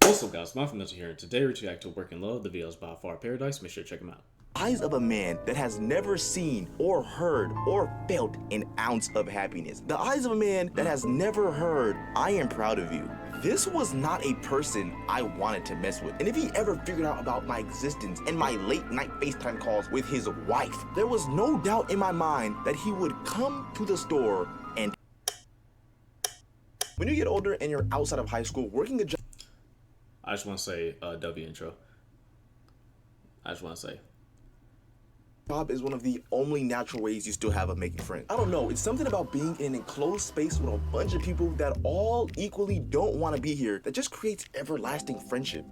What's up, guys? Mafia here, and today we're reacting to Working Low, the videos by Far Paradise. Make sure to check them out. Eyes of a man that has never seen or heard or felt an ounce of happiness. The eyes of a man that has never heard, "I am proud of you." This was not a person I wanted to mess with. And if he ever figured out about my existence and my late night FaceTime calls with his wife, there was no doubt in my mind that he would come to the store and... When you get older and you're outside of high school, working a job... I just want to say W intro. I just want to say. Job is one of the only natural ways you still have of making friends. I don't know, it's something about being in an enclosed space with a bunch of people that all equally don't want to be here that just creates everlasting friendship.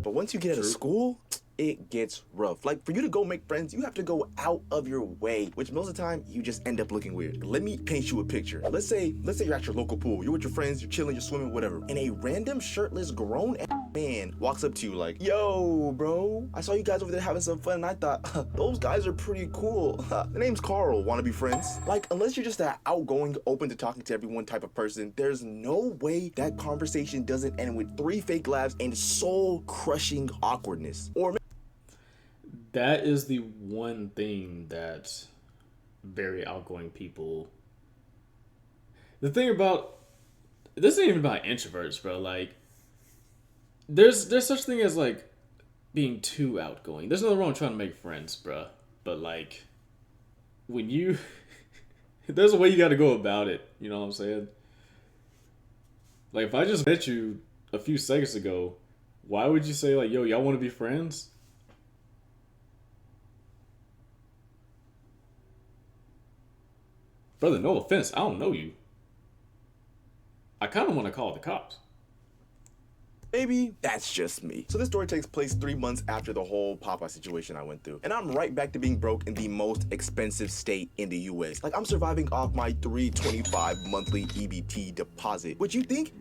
But once you get out of school, it gets rough. Like, for you to go make friends, you have to go out of your way, which most of the time you just end up looking weird. Let me paint you a picture. Let's say you're at your local pool, you're with your friends, you're chilling, you're swimming, whatever, and a random shirtless grown man walks up to you like, "Yo, bro, I saw you guys over there having some fun and I thought, those guys are pretty cool. The name's Carl, wanna be friends?" Like, unless you're just that outgoing, open to talking to everyone type of person, there's no way that conversation doesn't end with 3 fake laughs and soul-crushing awkwardness. Or That is the one thing that very outgoing people. The thing about this ain't even about introverts, bro. Like, there's such thing as like being too outgoing. There's nothing wrong with trying to make friends, bro. But like, when you there's a way you got to go about it. You know what I'm saying? Like, if I just met you a few seconds ago, why would you say like, "Yo, y'all want to be friends"? Brother, no offense, I don't know you. I kind of want to call the cops. maybe that's just me. So this story takes place 3 months after the whole Popeye situation I went through. And I'm right back to being broke in the most expensive state in the US. Like, I'm surviving off my $325 monthly EBT deposit, which you think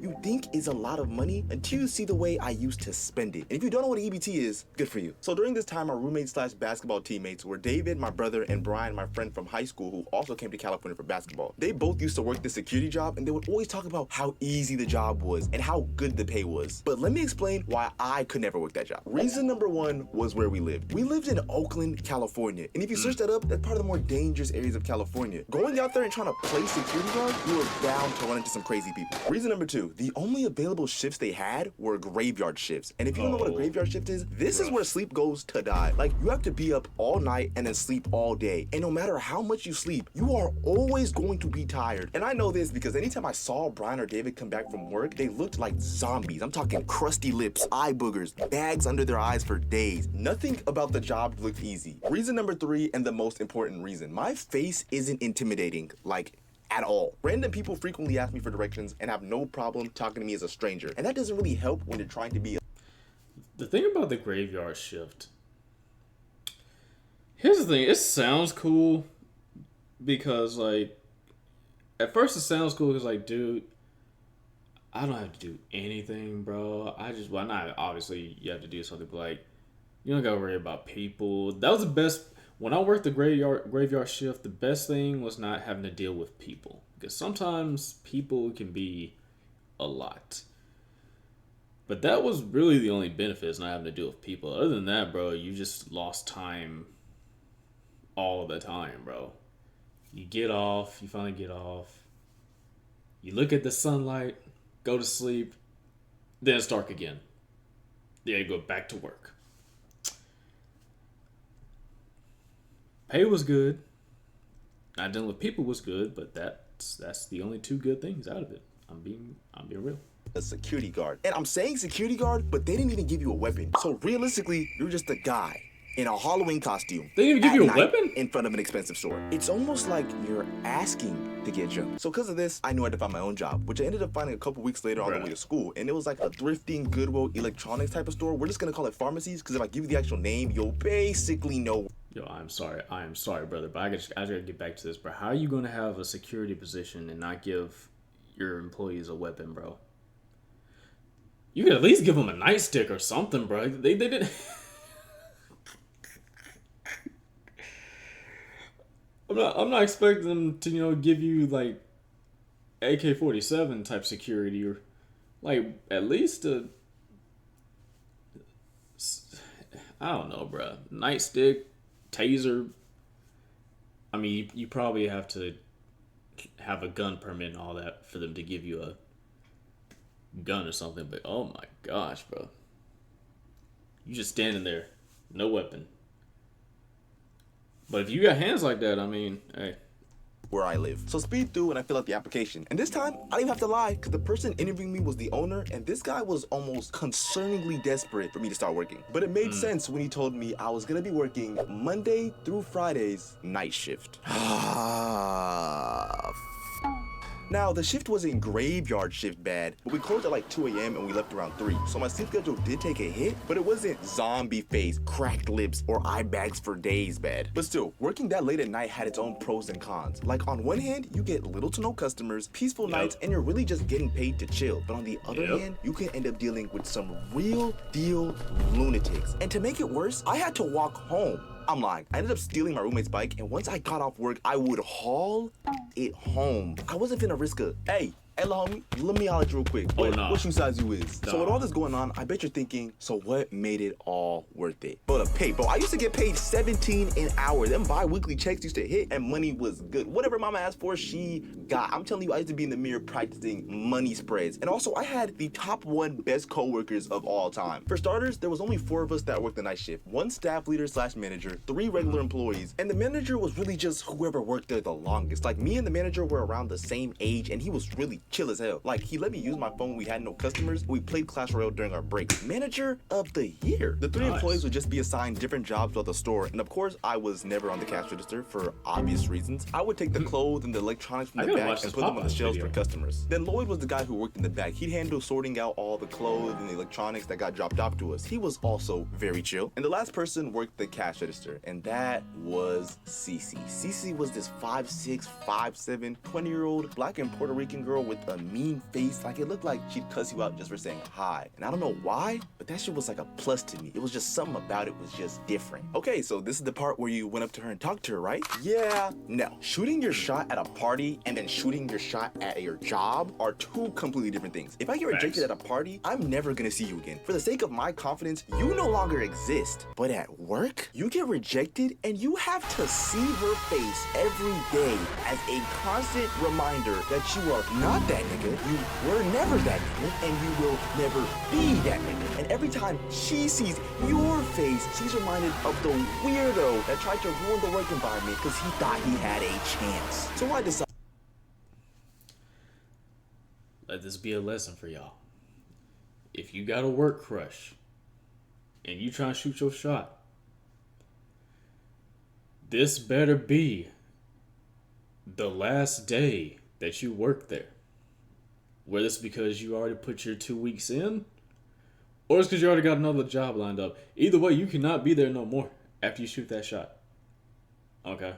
is a lot of money until you see the way I used to spend it. And if you don't know what EBT is, good for you. So during this time, our roommates slash basketball teammates were David, my brother, and Brian, my friend from high school, who also came to California for basketball. They both used to work the security job, and they would always talk about how easy the job was and how good the pay was. But let me explain why I could never work that job. Reason number 1 was where we lived. We lived in Oakland, California. And if you search that up, that's part of the more dangerous areas of California. Going out there and trying to play security guard, you were bound to run into some crazy people. Reason number 2, the only available shifts they had were graveyard shifts. And if you don't know what a graveyard shift is, this is where sleep goes to die. Like, you have to be up all night and then sleep all day. And no matter how much you sleep, you are always going to be tired. And I know this because anytime I saw Brian or David come back from work, they looked like zombies. I'm talking crusty lips, eye boogers, bags under their eyes for days. Nothing about the job looked easy. Reason number 3, and the most important reason, my face isn't intimidating, like, at all. Random people frequently ask me for directions and have no problem talking to me as a stranger. And that doesn't really help when you're trying to be The thing about the graveyard shift. Here's the thing, it sounds cool because, like, at first it sounds cool because, like, dude, I don't have to do anything, bro. Well, not obviously you have to do something, but like, you don't gotta worry about people. That was the best. When I worked the graveyard shift, the best thing was not having to deal with people, because sometimes people can be a lot. But that was really the only benefit, is not having to deal with people. Other than that, bro, you just lost time all the time, bro. You get off, you finally get off. You look at the sunlight, go to sleep, then it's dark again. Then you go back to work. Pay was good. Not dealing with people was good, but that's the only 2 good things out of it. I'm being real. a security guard. And I'm saying security guard, but they didn't even give you a weapon. So realistically, you're just a guy in a Halloween costume. They didn't even give you a weapon? In front of an expensive store. It's almost like you're asking to get jumped. So because of this, I knew I had to find my own job, which I ended up finding a couple weeks later on the way to school. And it was like a thrifting, Goodwill, electronics type of store. We're just gonna call it pharmacies, because if I give you the actual name, you'll basically know. Yo, I am sorry, brother, but I gotta get back to this, bro. How are you gonna have a security position and not give your employees a weapon, bro? You could at least give them a nightstick or something, bro. They didn't. I'm not expecting them to, give you like AK-47 type security, or like at least I don't know, bro. Nightstick, taser. I mean, you probably have to have a gun permit and all that for them to give you a gun or something. But oh my gosh, bro, you just standing there, no weapon. But if you got hands like that, I mean, hey. Where I live. So speed through and I fill out the application. And this time, I didn't even have to lie because the person interviewing me was the owner and this guy was almost concerningly desperate for me to start working. But it made sense when he told me I was gonna be working Monday through Fridays, night shift. Now, the shift wasn't graveyard shift bad, but we closed at like 2 a.m. and we left around 3. So my sleep schedule did take a hit, but it wasn't zombie face, cracked lips, or eye bags for days bad. But still, working that late at night had its own pros and cons. Like on one hand, you get little to no customers, peaceful nights, and you're really just getting paid to chill. But on the other hand, you can end up dealing with some real deal lunatics. And to make it worse, I had to walk home. I'm lying. I ended up stealing my roommate's bike, and once I got off work, I would haul it home. I wasn't finna risk a, hey, little homie, let me holler at you real quick. What shoe size you is? So with all this going on, I bet you're thinking, so what made it all worth it? Bro, the pay, bro, I used to get paid $17 an hour. Them bi-weekly checks used to hit, and money was good. Whatever mama asked for, she got. I'm telling you, I used to be in the mirror practicing money spreads. And also, I had the top 1 best coworkers of all time. For starters, there was only 4 of us that worked the night shift. 1 staff leader / manager, 3 regular employees, and the manager was really just whoever worked there the longest. Like, me and the manager were around the same age, and he was really chill as hell. Like, he let me use my phone when we had no customers. We played Clash Royale during our break. Manager of the year. The 3 employees would just be assigned different jobs throughout the store. And of course, I was never on the cash register for obvious reasons. I would take the clothes and the electronics from the back and put them on the shelves for customers. Then Lloyd was the guy who worked in the back. He'd handle sorting out all the clothes and the electronics that got dropped off to us. He was also very chill. And the last person worked the cash register, and that was Cece. Cece was this 5'6", 5'7", 20-year-old black and Puerto Rican girl with a mean face. Like, it looked like she'd cuss you out just for saying hi. And I don't know why, but that shit was like a plus to me. It was just something about it was just different. Okay, so this is the part where you went up to her and talked to her, right? Yeah, no. Shooting your shot at a party and then shooting your shot at your job are 2 completely different things. If I get rejected at a party, I'm never gonna see you again. For the sake of my confidence, you no longer exist. But at work, you get rejected and you have to see her face every day as a constant reminder that you are not that nigga. You were never that nigga, and you will never be that nigga. And every time she sees your face, she's reminded of the weirdo that tried to ruin the work environment because he thought he had a chance. So I decided. Let this be a lesson for y'all. If you got a work crush and you trying to shoot your shot, this better be the last day that you work there. Whether it's because you already put your 2 weeks in, or it's because you already got another job lined up. Either way, you cannot be there no more after you shoot that shot. Okay?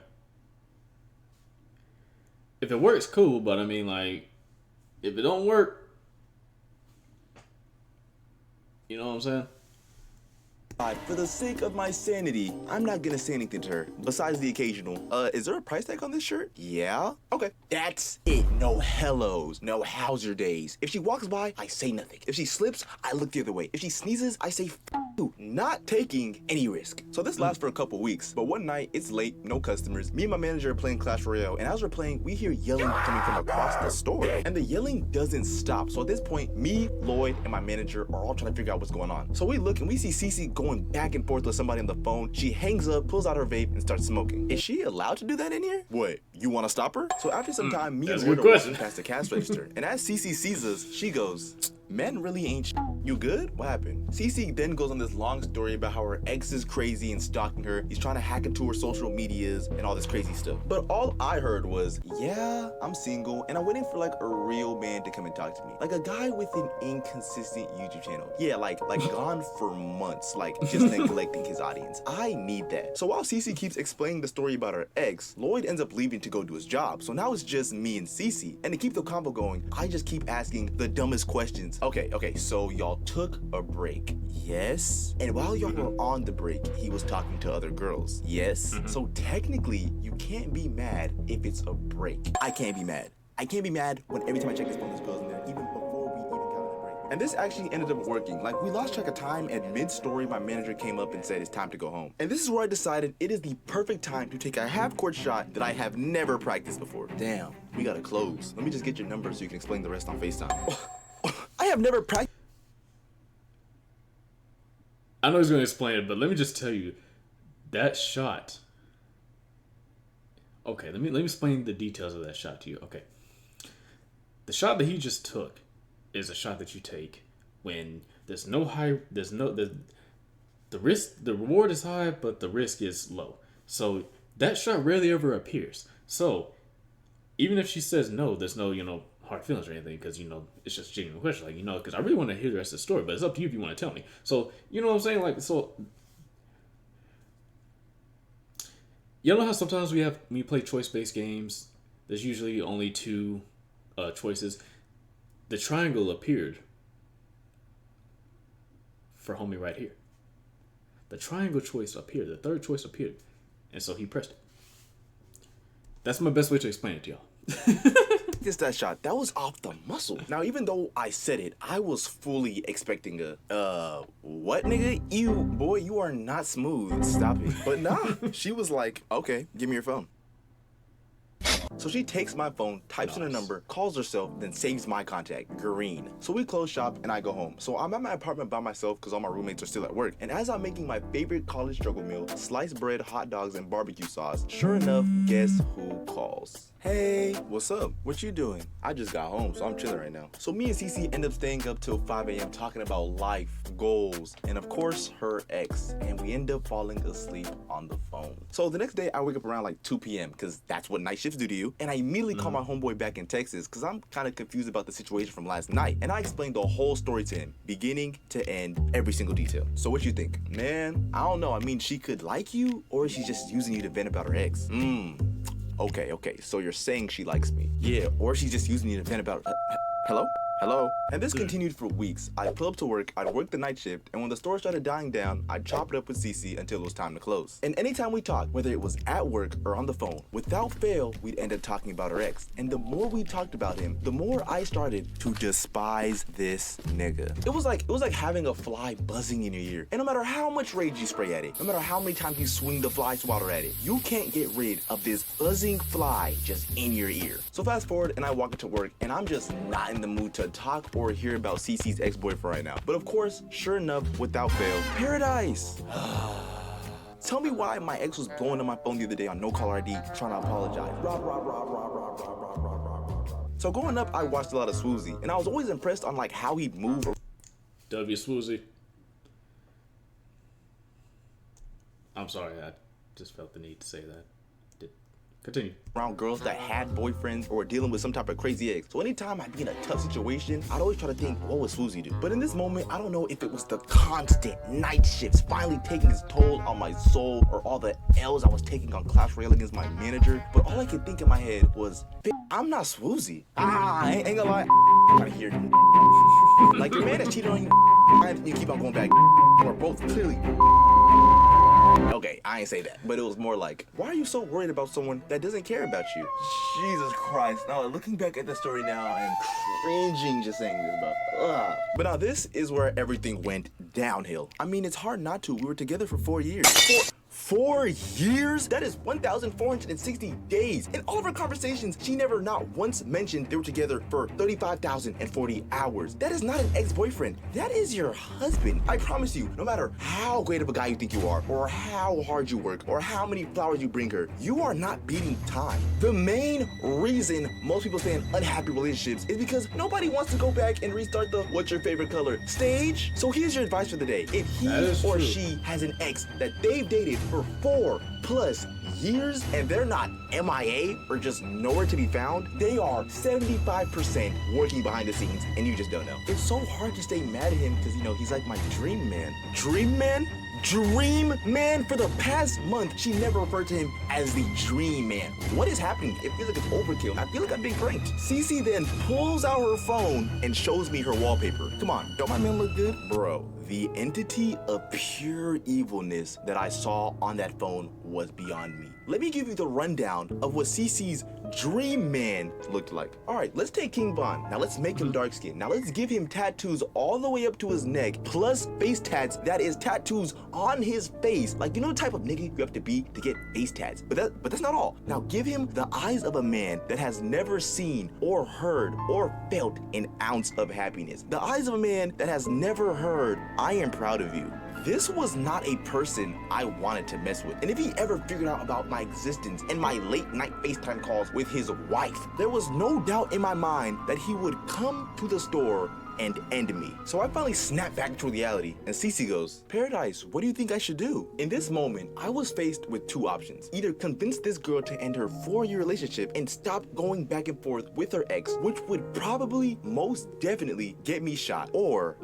If it works, cool, but I mean, like, if it don't work, you know what I'm saying? For the sake of my sanity, I'm not gonna say anything to her, besides the occasional, is there a price tag on this shirt? Yeah? Okay. That's it. No hellos, no how's your days. If she walks by, I say nothing. If she slips, I look the other way. If she sneezes, I say f you. Not taking any risk. So this lasts for a couple weeks, but one night, it's late, no customers. Me and my manager are playing Clash Royale, and as we're playing, we hear yelling coming from across the store. And the yelling doesn't stop. So at this point, me, Lloyd, and my manager are all trying to figure out what's going on. So we look and we see Cece going back and forth with somebody on the phone. She hangs up, pulls out her vape, and starts smoking. Is she allowed to do that in here? What, you want to stop her? So after some time, me and Lloyd are walking past the cash register, and as Cece sees us, she goes, men really ain't sh**. You good? What happened? Cece then goes on this long story about how her ex is crazy and stalking her. He's trying to hack into her social medias and all this crazy stuff. But all I heard was, yeah, I'm single and I'm waiting for like a real man to come and talk to me. Like a guy with an inconsistent YouTube channel. Yeah, like gone for months, like just neglecting his audience. I need that. So while Cece keeps explaining the story about her ex, Lloyd ends up leaving to go do his job. So now it's just me and Cece. And to keep the convo going, I just keep asking the dumbest questions. Okay, so y'all took a break. Yes. And while y'all were on the break, he was talking to other girls. Yes. So technically, you can't be mad if it's a break. I can't be mad. I can't be mad when every time I check his phone, there's girls in there, even before we even got on the break. And this actually ended up working. Like, we lost track of time, and mid-story, my manager came up and said it's time to go home. And this is where I decided it is the perfect time to take a half-court shot that I have never practiced before. Damn, we gotta close. Let me just get your number so you can explain the rest on FaceTime. I have never practiced. I know he's going to explain it, but let me just tell you, that shot. Okay, let me explain the details of that shot to you. Okay. The shot that he just took is a shot that you take when the reward is high, but the risk is low. So that shot rarely ever appears. So even if she says no, there's no, hard feelings or anything, because, it's just a genuine question. Like, because I really want to hear the rest of the story, but it's up to you if you want to tell me. So, you know what I'm saying? Like, so, you know how sometimes when you play choice-based games, there's usually only two choices. The triangle appeared for homie right here. The triangle choice appeared. The third choice appeared. And so he pressed it. That's my best way to explain it to y'all. Just that shot, that was off the muscle. Now, even though I said it, I was fully expecting what, nigga? Boy, you are not smooth. Stop it. But nah, she was like, okay, give me your phone. So she takes my phone, types in her number, calls herself, then saves my contact, Green. So we close shop and I go home. So I'm at my apartment by myself because all my roommates are still at work. And as I'm making my favorite college struggle meal, sliced bread, hot dogs, and barbecue sauce, sure enough, guess who calls? Hey, what's up? What you doing? I just got home, so I'm chilling right now. So me and Cece end up staying up till 5 a.m. talking about life, goals, and of course, her ex. And we end up falling asleep on the phone. So the next day, I wake up around like 2 p.m. because that's what night shifts do to you. And I immediately call my homeboy back in Texas because I'm kind of confused about the situation from last night. And I explained the whole story to him, beginning to end, every single detail. So what you think? Man, I don't know. I mean, she could like you, or she's just using you to vent about her ex. Okay, so you're saying she likes me. Yeah, or she's just using you to vent about hello? And this continued for weeks. I'd pull up to work, I'd work the night shift, and when the store started dying down, I'd chop it up with Cece until it was time to close. And anytime we talked, whether it was at work or on the phone, without fail, we'd end up talking about her ex. And the more we talked about him, the more I started to despise this nigga. It was like having a fly buzzing in your ear. And no matter how much rage you spray at it, no matter how many times you swing the fly swatter at it, you can't get rid of this buzzing fly just in your ear. So fast forward and I walk into work and I'm just not in the mood to talk or hear about Cece's ex-boyfriend right now. But of course, sure enough, without fail, Paradise. Tell me why my ex was blowing up my phone the other day on no caller ID trying to apologize. So growing up, I watched a lot of Swoozie, and I was always impressed on like how he'd move. W Swoozie. I'm sorry, I just felt the need to say that. Continue. Around girls that had boyfriends or were dealing with some type of crazy ex. So anytime I'd be in a tough situation, I'd always try to think, what would Swoozie do? But in this moment, I don't know if it was the constant night shifts finally taking its toll on my soul or all the L's I was taking on Clash Royale against my manager. But all I could think in my head was, I'm not Swoozie. I ain't gonna lie. I gotta hear you. Like your man has cheated on you and you keep on going back. Or both clearly. Okay, I ain't say that, but it was more like, why are you so worried about someone that doesn't care about you? Jesus Christ. Now, looking back at the story now, I am cringing just saying this about. But now this is where everything went downhill. I mean, it's hard not to. We were together for 4 years. 4 years? That is 1,460 days. In all of our conversations, she never not once mentioned they were together for 35,040 hours. That is not an ex-boyfriend. That is your husband. I promise you, no matter how great of a guy you think you are, or how hard you work, or how many flowers you bring her, you are not beating time. The main reason most people stay in unhappy relationships is because nobody wants to go back and restart the what's your favorite color stage. So here's your advice for the day. If he or she has an ex that they've dated for 4+ years and they're not MIA or just nowhere to be found, they are 75% working behind the scenes and you just don't know. It's so hard to stay mad at him because, he's like my dream man. Dream man? Dream man? For the past month, she never referred to him as the dream man. What is happening? It feels like it's overkill. I feel like I'm being pranked. Cece then pulls out her phone and shows me her wallpaper. Come on, don't my man look good? Bro, The entity of pure evilness that I saw on that phone was beyond me. Let me give you the rundown of what CeCe's dream man looked like. All right, let's take King Von. Now let's make him dark skinned. Now let's give him tattoos all the way up to his neck, plus face tats, that is tattoos on his face. Like, you know the type of nigga you have to be to get face tats. But that's not all. Now give him the eyes of a man that has never seen or heard or felt an ounce of happiness. The eyes of a man that has never heard, "I am proud of you." This was not a person I wanted to mess with. And if he ever figured out about my existence and my late night FaceTime calls with his wife, there was no doubt in my mind that he would come to the store and end me. So I finally snapped back to reality, and CeCe goes, "Paradise, what do you think I should do?" In this moment, I was faced with two options. Either convince this girl to end her 4-year relationship and stop going back and forth with her ex, which would probably most definitely get me shot, or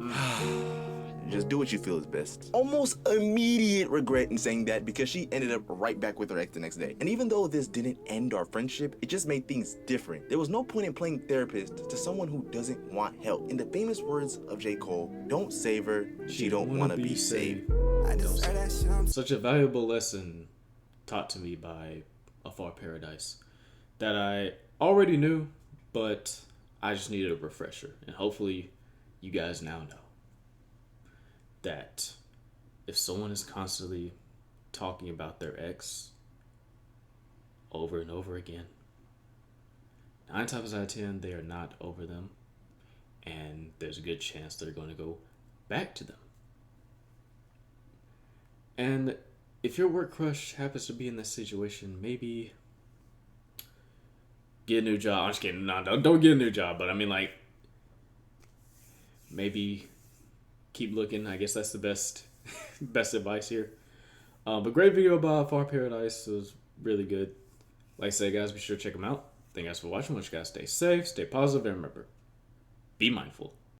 just do what you feel is best. Almost immediate regret in saying that, because she ended up right back with her ex the next day. And even though this didn't end our friendship, it just made things different. There was no point in playing therapist to someone who doesn't want help. In the famous words of J. Cole, don't save her, she don't want to be saved. Such a valuable lesson taught to me by Afar Paradise that I already knew, but I just needed a refresher. And hopefully you guys now know that if someone is constantly talking about their ex over and over again, 9 times out of 10, they are not over them, and there's a good chance they're going to go back to them. And if your work crush happens to be in this situation, maybe get a new job. I'm just kidding. No, don't get a new job. But I mean, like, maybe keep looking. I guess that's the best advice here. But great video about Far Paradise. It was really good. Like I said, guys, be sure to check them out. Thank you guys for watching. I want you guys stay safe, stay positive, and remember, be mindful.